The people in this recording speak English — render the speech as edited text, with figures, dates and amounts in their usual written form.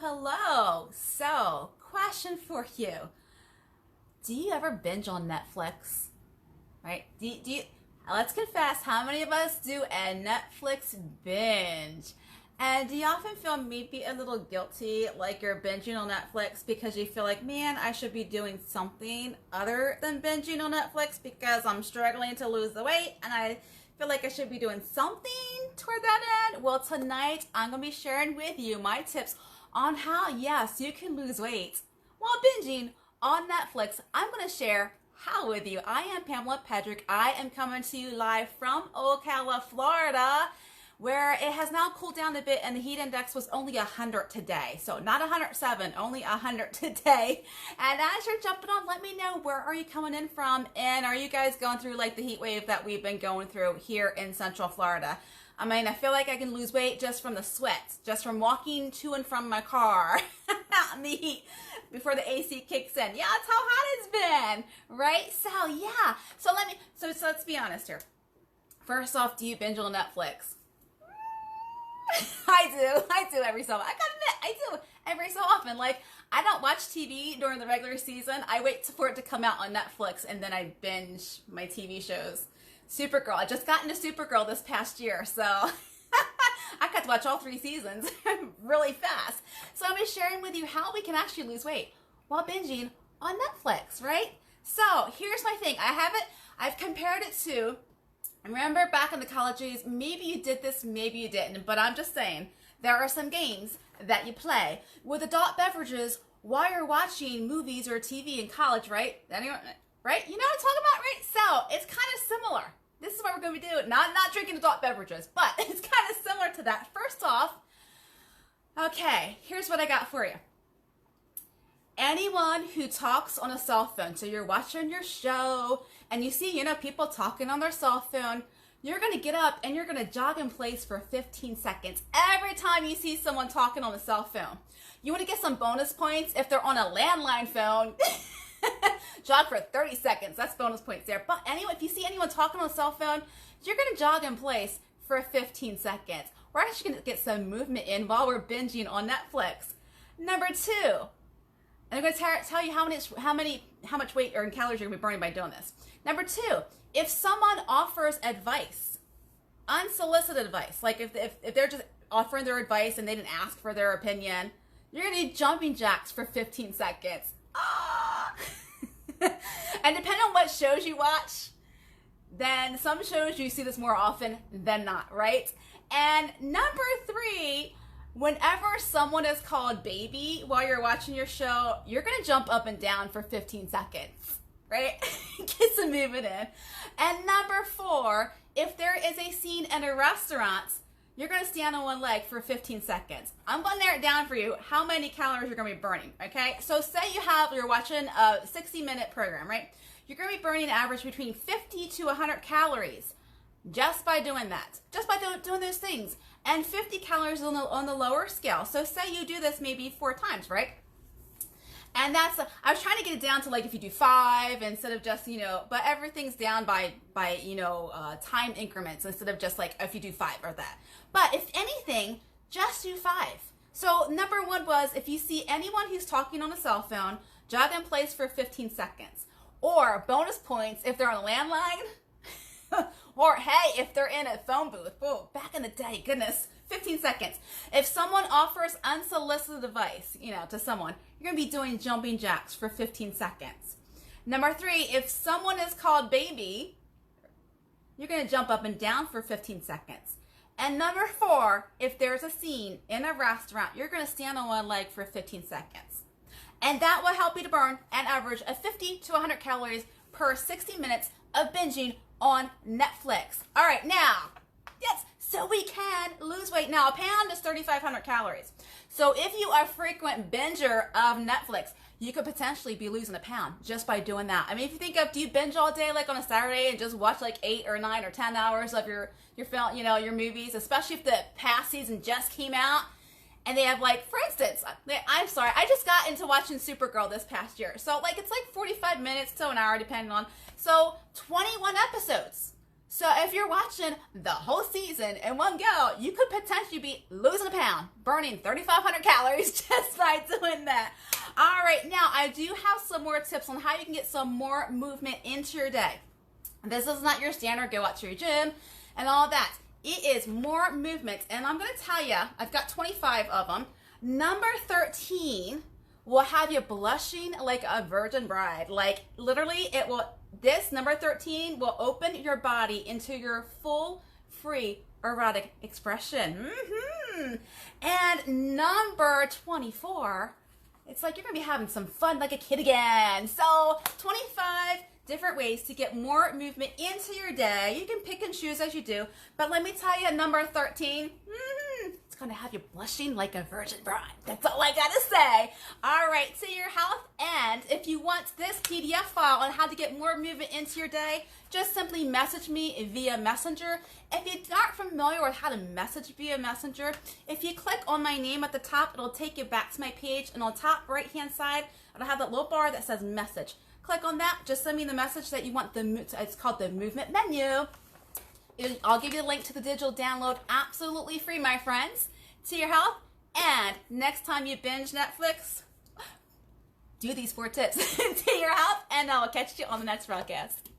Hello. So, question for you. Do you ever binge on Netflix? Right? Let's confess, how many of us do a Netflix binge? And do you often feel maybe a little guilty, like you're binging on Netflix because you feel like, man, I should be doing something other than binging on Netflix because I'm struggling to lose the weight and I feel like I should be doing something toward that end? Well, tonight I'm going to be sharing with you my tips on how, yes, you can lose weight while binging on Netflix. I'm going to share how with you. I am Pamela Pedrick. I am coming to you live from Ocala, Florida, where it has now cooled down a bit and the heat index was only 100 today. So not 107, only 100 today. And as you're jumping on, let me know, where are you coming in from? And are you guys going through like the heat wave that we've been going through here in Central Florida? I mean, I feel like I can lose weight just from the sweat, just from walking to and from my car out in the heat before the AC kicks in. Yeah, that's how hot it's been, right? So yeah, so let's be honest here. First off, do you binge on Netflix? I do every so often. I gotta admit, I do every so often. Like, I don't watch TV during the regular season. I wait for it to come out on Netflix and then I binge my TV shows. Supergirl. I just got into Supergirl this past year, so I got to watch all 3 seasons really fast. So I'm just sharing with you how we can actually lose weight while binging on Netflix, right? So here's my thing. I've compared it to, remember back in the college days, maybe you did this, maybe you didn't, but I'm just saying, there are some games that you play with adult beverages while you're watching movies or TV in college, right? Anyone, right? You know what I'm talking about, right? So it's kind of similar. This is what we're going to be doing. Not drinking adult beverages, but it's kind of similar to that. First off, okay, here's what I got for you. Anyone who talks on a cell phone, so you're watching your show and you see, people talking on their cell phone, you're going to get up and you're going to jog in place for 15 seconds every time you see someone talking on a cell phone. You want to get some bonus points if they're on a landline phone. Jog for 30 seconds. That's bonus points there. But anyway, if you see anyone talking on a cell phone, you're going to jog in place for 15 seconds. We're actually going to get some movement in while we're binging on Netflix. Number 2, and I'm going to tell you how much weight or calories you're going to be burning by doing this. Number 2, if someone offers advice, unsolicited advice, like if they're just offering their advice and they didn't ask for their opinion, you're going to do jumping jacks for 15 seconds. Ah! And depending on what shows you watch, then some shows you see this more often than not, right? And number 3, whenever someone is called baby while you're watching your show, you're going to jump up and down for 15 seconds, right? Get some movement in. And number 4, if there is a scene in a restaurant, you're going to stand on one leg for 15 seconds. I'm going to narrow it down for you how many calories you're going to be burning, okay? So say you're watching a 60-minute program, right? You're going to be burning an average between 50 to 100 calories just by doing that, just by doing those things. And 50 calories on the lower scale. So say you do this maybe 4 times, right? And I was trying to get it down to like if you do 5 instead of just, but everything's down by time increments instead of just like if you do 5 or that. But if anything, just do 5. So number 1 was, if you see anyone who's talking on a cell phone, jog in place for 15 seconds. Or bonus points if they're on a landline. Or hey, if they're in a phone booth. Oh, back in the day, goodness. 15 seconds. If someone offers unsolicited advice, to someone, you're going to be doing jumping jacks for 15 seconds. Number 3, if someone is called baby, you're going to jump up and down for 15 seconds. And number 4, if there's a scene in a restaurant, you're going to stand on one leg for 15 seconds. And that will help you to burn an average of 50 to 100 calories per 60 minutes of binging on Netflix. All right, now, yes, so we can lose weight. Now, a pound is 3,500 calories. So if you are a frequent binger of Netflix, you could potentially be losing a pound just by doing that. I mean, if you think of, do you binge all day like on a Saturday and just watch like 8 or 9 or 10 hours of your film, your movies, especially if the past season just came out and they have like, for instance, I'm sorry, I just got into watching Supergirl this past year. So like, it's like 45 minutes to an hour depending on, so 21 episodes. So if you're watching the whole season in one go, you could potentially be losing a pound, burning 3,500 calories just by doing that. All right, now I do have some more tips on how you can get some more movement into your day. This is not your standard go out to your gym and all that. It is more movement, and I'm going to tell you, I've got 25 of them. Number 13 will have you blushing like a virgin bride. Like literally, this number 13 will open your body into your full, free, erotic expression. And number 24, it's like you're going to be having some fun like a kid again. So 25 different ways to get more movement into your day. You can pick and choose as you do, but let me tell you, number 13, it's going to have you blushing like a virgin bride. That's all I got to say. All right, to your health. And if you want this PDF file on how to get more movement into your day, just simply message me via Messenger. If you aren't familiar with how to message via Messenger, if you click on my name at the top, it'll take you back to my page, and on top right-hand side, it'll have that little bar that says message. Click on that. Just send me the message that you want. It's called the movement menu. I'll give you the link to the digital download, absolutely free, my friends. To your health. And next time you binge Netflix, do these 4 tips to your health, and I'll catch you on the next broadcast.